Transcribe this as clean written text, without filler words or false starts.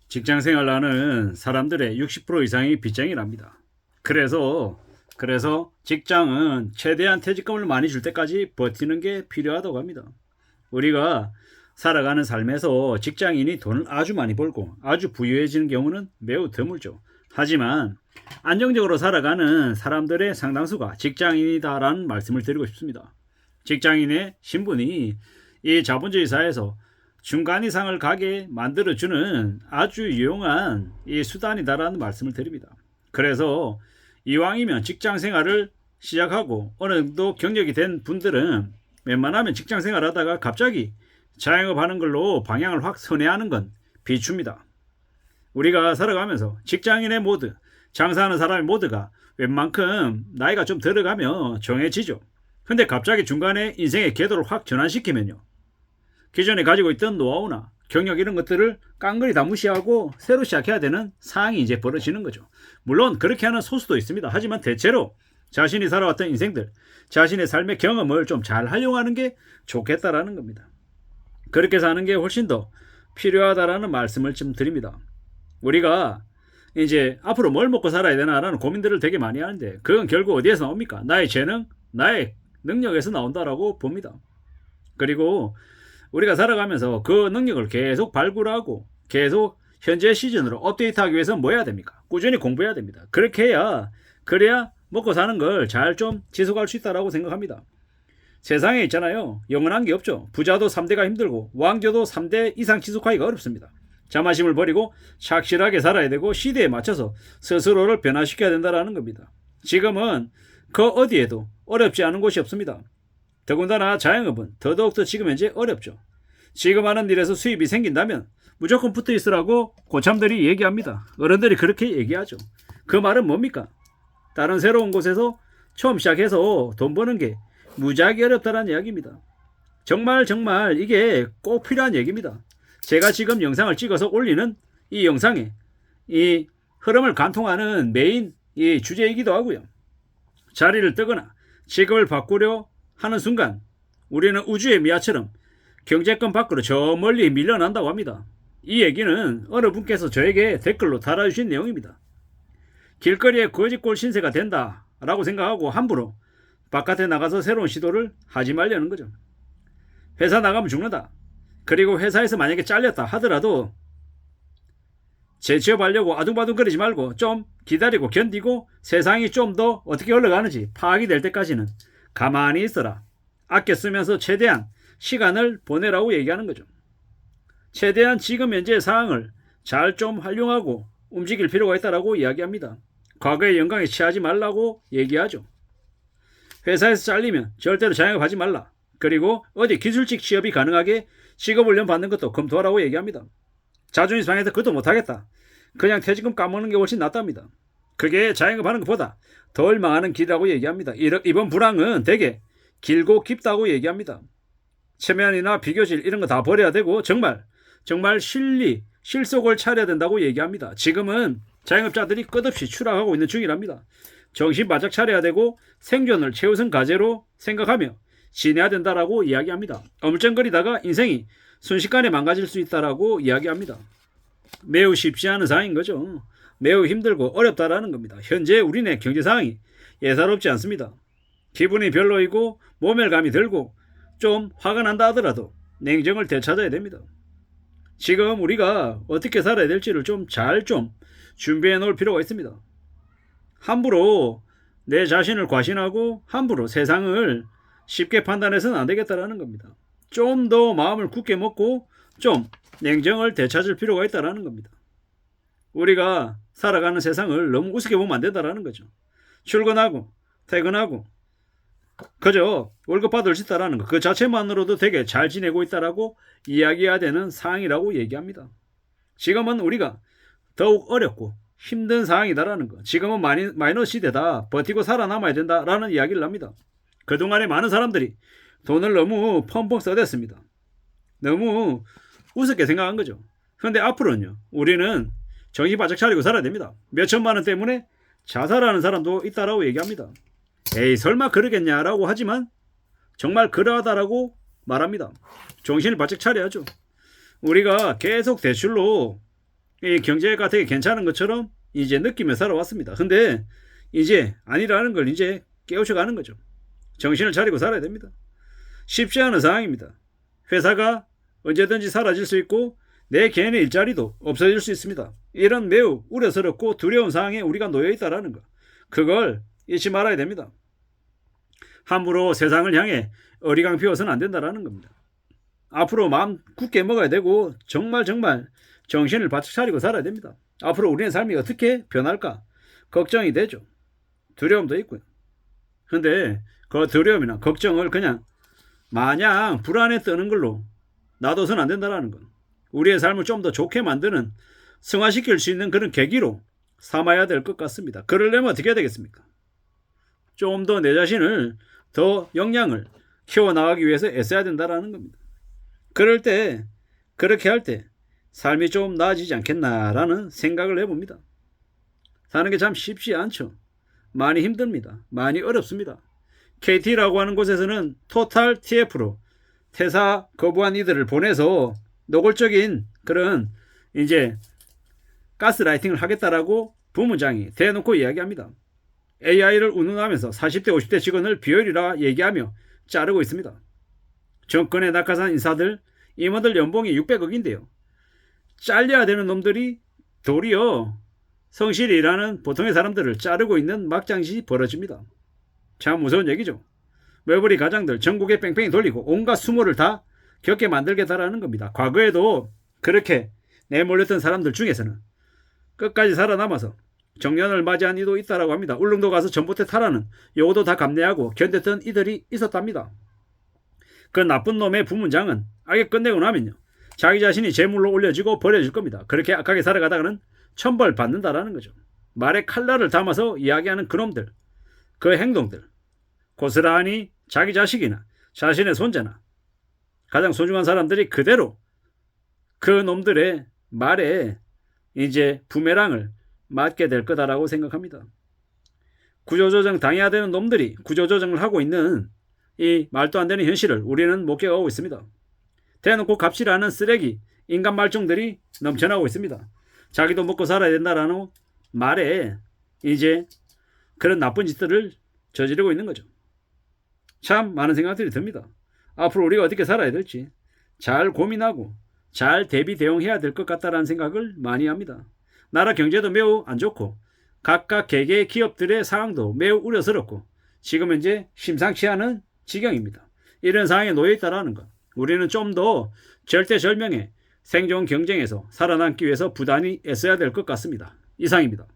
직장 생활하는 사람들의 60% 이상이 빚쟁이랍니다. 그래서 직장은 최대한 퇴직금을 많이 줄 때까지 버티는 게 필요하다고 합니다. 우리가 살아가는 삶에서 직장인이 돈을 아주 많이 벌고 아주 부유해지는 경우는 매우 드물죠. 하지만 안정적으로 살아가는 사람들의 상당수가 직장인이다라는 말씀을 드리고 싶습니다. 직장인의 신분이 이 자본주의 사회에서 중간 이상을 가게 만들어주는 아주 유용한 이 수단이다라는 말씀을 드립니다. 그래서 이왕이면 직장 생활을 시작하고 어느 정도 경력이 된 분들은 웬만하면 직장 생활 하다가 갑자기 자영업 하는 걸로 방향을 확 선회하는 건 비추입니다. 우리가 살아가면서 직장인의 모두, 장사하는 사람의 모두가 웬만큼 나이가 좀 들어가면 정해지죠. 근데 갑자기 중간에 인생의 궤도를 확 전환시키면요, 기존에 가지고 있던 노하우나 경력 이런 것들을 깡그리 다 무시하고 새로 시작해야 되는 상황이 이제 벌어지는 거죠. 물론 그렇게 하는 소수도 있습니다. 하지만 대체로 자신이 살아왔던 인생들, 자신의 삶의 경험을 좀 잘 활용하는 게 좋겠다라는 겁니다. 그렇게 사는 게 훨씬 더 필요하다라는 말씀을 좀 드립니다. 우리가 이제 앞으로 뭘 먹고 살아야 되나라는 고민들을 되게 많이 하는데 그건 결국 어디에서 나옵니까? 나의 재능, 나의 능력에서 나온다라고 봅니다. 그리고 우리가 살아가면서 그 능력을 계속 발굴하고 계속 현재 시즌으로 업데이트하기 위해서 뭐 해야 됩니까? 꾸준히 공부해야 됩니다. 그래야 먹고 사는 걸 잘 좀 지속할 수 있다라고 생각합니다. 세상에 있잖아요, 영원한 게 없죠. 부자도 3대가 힘들고 왕조도 3대 이상 지속하기가 어렵습니다. 자만심을 버리고 착실하게 살아야 되고 시대에 맞춰서 스스로를 변화시켜야 된다는 겁니다. 지금은 그 어디에도 어렵지 않은 곳이 없습니다. 더군다나 자영업은 더더욱더 지금 현재 어렵죠. 지금 하는 일에서 수입이 생긴다면 무조건 붙어 있으라고 고참들이 얘기합니다. 어른들이 그렇게 얘기하죠. 그 말은 뭡니까? 다른 새로운 곳에서 처음 시작해서 돈 버는 게 무지하게 어렵다는 이야기입니다. 정말 이게 꼭 필요한 얘기입니다. 제가 지금 영상을 찍어서 올리는 이 영상에 이 흐름을 관통하는 메인 이 주제이기도 하고요. 자리를 뜨거나 직업을 바꾸려 하는 순간 우리는 우주의 미아처럼 경제권 밖으로 저 멀리 밀려난다고 합니다. 이 얘기는 어느 분께서 저에게 댓글로 달아주신 내용입니다. 길거리에 거지꼴 신세가 된다 라고 생각하고 함부로 바깥에 나가서 새로운 시도를 하지 말려는 거죠. 회사 나가면 죽는다. 그리고 회사에서 만약에 잘렸다 하더라도 재취업하려고 아둥바둥거리지 말고 좀 기다리고 견디고 세상이 좀 더 어떻게 흘러가는지 파악이 될 때까지는 가만히 있어라. 아껴 쓰면서 최대한 시간을 보내라고 얘기하는 거죠. 최대한 지금 현재의 상황을 잘 좀 활용하고 움직일 필요가 있다라고 이야기합니다. 과거의 영광에 취하지 말라고 얘기하죠. 회사에서 잘리면 절대로 자영업하지 말라. 그리고 어디 기술직 취업이 가능하게 직업훈련 받는 것도 검토하라고 얘기합니다. 자존심 상해서 그것도 못하겠다. 그냥 퇴직금 까먹는 게 훨씬 낫답니다. 그게 자영업하는 것보다 덜 망하는 길이라고 얘기합니다. 이번 불황은 되게 길고 깊다고 얘기합니다. 체면이나 비교질 이런 거 다 버려야 되고 정말 실속을 차려야 된다고 얘기합니다. 지금은 자영업자들이 끝없이 추락하고 있는 중이랍니다. 정신 바짝 차려야 되고 생존을 최우선 과제로 생각하며 지내야 된다라고 이야기합니다. 어물쩡거리다가 인생이 순식간에 망가질 수 있다라고 이야기합니다. 매우 쉽지 않은 상황인 거죠. 매우 힘들고 어렵다라는 겁니다. 현재 우리네 경제 상황이 예사롭지 않습니다. 기분이 별로이고 모멸감이 들고 좀 화가 난다 하더라도 냉정을 되찾아야 됩니다. 지금 우리가 어떻게 살아야 될지를 잘 준비해 놓을 필요가 있습니다. 함부로 내 자신을 과신하고 함부로 세상을 쉽게 판단해서는 안 되겠다라는 겁니다. 좀 더 마음을 굳게 먹고 좀 냉정을 되찾을 필요가 있다라는 겁니다. 우리가 살아가는 세상을 너무 우습게 보면 안 된다라는 거죠. 출근하고 퇴근하고 그저 월급 받을 수 있다라는 것, 그 자체만으로도 되게 잘 지내고 있다라고 이야기해야 되는 상황이라고 얘기합니다. 지금은 우리가 더욱 어렵고 힘든 상황이다라는 거, 지금은 마이너스 시대다, 버티고 살아남아야 된다라는 이야기를 합니다. 그동안에 많은 사람들이 돈을 너무 펑펑 써댔습니다. 너무 우습게 생각한 거죠. 그런데 앞으로는요, 우리는 정신 바짝 차리고 살아야 됩니다. 몇천만 원 때문에 자살하는 사람도 있다라고 얘기합니다. 에이 설마 그러겠냐라고 하지만 정말 그러하다라고 말합니다. 정신을 바짝 차려야죠. 우리가 계속 대출로 이 경제가 되게 괜찮은 것처럼 이제 느끼며 살아왔습니다. 근데 이제 아니라는 걸 이제 깨우쳐가는 거죠. 정신을 차리고 살아야 됩니다. 쉽지 않은 상황입니다. 회사가 언제든지 사라질 수 있고 내 개인의 일자리도 없어질 수 있습니다. 이런 매우 우려스럽고 두려운 상황에 우리가 놓여 있다는 것, 그걸 잊지 말아야 됩니다. 함부로 세상을 향해 어리광 피워서는 안 된다는 겁니다. 앞으로 마음 굳게 먹어야 되고 정말 정신을 바짝 차리고 살아야 됩니다. 앞으로 우리의 삶이 어떻게 변할까 걱정이 되죠. 두려움도 있고요. 근데 그 두려움이나 걱정을 그냥 마냥 불안에 떠는 걸로 놔둬서는 안 된다는 건, 우리의 삶을 좀 더 좋게 만드는, 승화시킬 수 있는 그런 계기로 삼아야 될 것 같습니다. 그러려면 어떻게 해야 되겠습니까? 좀 더 내 자신을 더 역량을 키워나가기 위해서 애써야 된다는 겁니다. 그럴 때, 그렇게 할 때 삶이 좀 나아지지 않겠나라는 생각을 해봅니다. 사는 게 참 쉽지 않죠. 많이 힘듭니다. 많이 어렵습니다. KT라고 하는 곳에서는 토탈 TF로 퇴사 거부한 이들을 보내서 노골적인 그런 이제 가스라이팅을 하겠다라고 부문장이 대놓고 이야기합니다. AI를 운운하면서 40대 50대 직원을 비열이라 얘기하며 자르고 있습니다. 정권의 낙하산 인사들, 임원들 연봉이 600억인데요. 잘려야 되는 놈들이 도리어 성실히 일하는 보통의 사람들을 자르고 있는 막장짓이 벌어집니다. 참 무서운 얘기죠. 외벌이 가장들 전국에 뺑뺑이 돌리고 온갖 수모를 다 겪게 만들겠다라는 겁니다. 과거에도 그렇게 내몰렸던 사람들 중에서는 끝까지 살아남아서 정년을 맞이한 이도 있다라고 합니다. 울릉도 가서 전봇대 타라는 요거도 다 감내하고 견뎠던 이들이 있었답니다. 그 나쁜 놈의 부문장은 악에 끝내고 나면요, 자기 자신이 제물로 올려지고 버려질 겁니다. 그렇게 악하게 살아가다가는 천벌 받는다라는 거죠. 말에 칼날을 담아서 이야기하는 그놈들, 그 행동들, 고스란히 자기 자식이나 자신의 손자나 가장 소중한 사람들이 그대로 그 놈들의 말에 이제 부메랑을 맞게 될 거다라고 생각합니다. 구조조정 당해야 되는 놈들이 구조조정을 하고 있는 이 말도 안 되는 현실을 우리는 목격하고 있습니다. 대놓고 갑질하는 쓰레기, 인간 말종들이 넘쳐나고 있습니다. 자기도 먹고 살아야 된다라는 말에 이제 그런 나쁜 짓들을 저지르고 있는 거죠. 참 많은 생각들이 듭니다. 앞으로 우리가 어떻게 살아야 될지 잘 고민하고 잘 대비 대응해야 될 것 같다라는 생각을 많이 합니다. 나라 경제도 매우 안 좋고 각각 개개의 기업들의 상황도 매우 우려스럽고 지금 현재 심상치 않은 지경입니다. 이런 상황에 놓여 있다는 것, 우리는 좀 더 절대절명의 생존 경쟁에서 살아남기 위해서 부단히 애써야 될 것 같습니다. 이상입니다.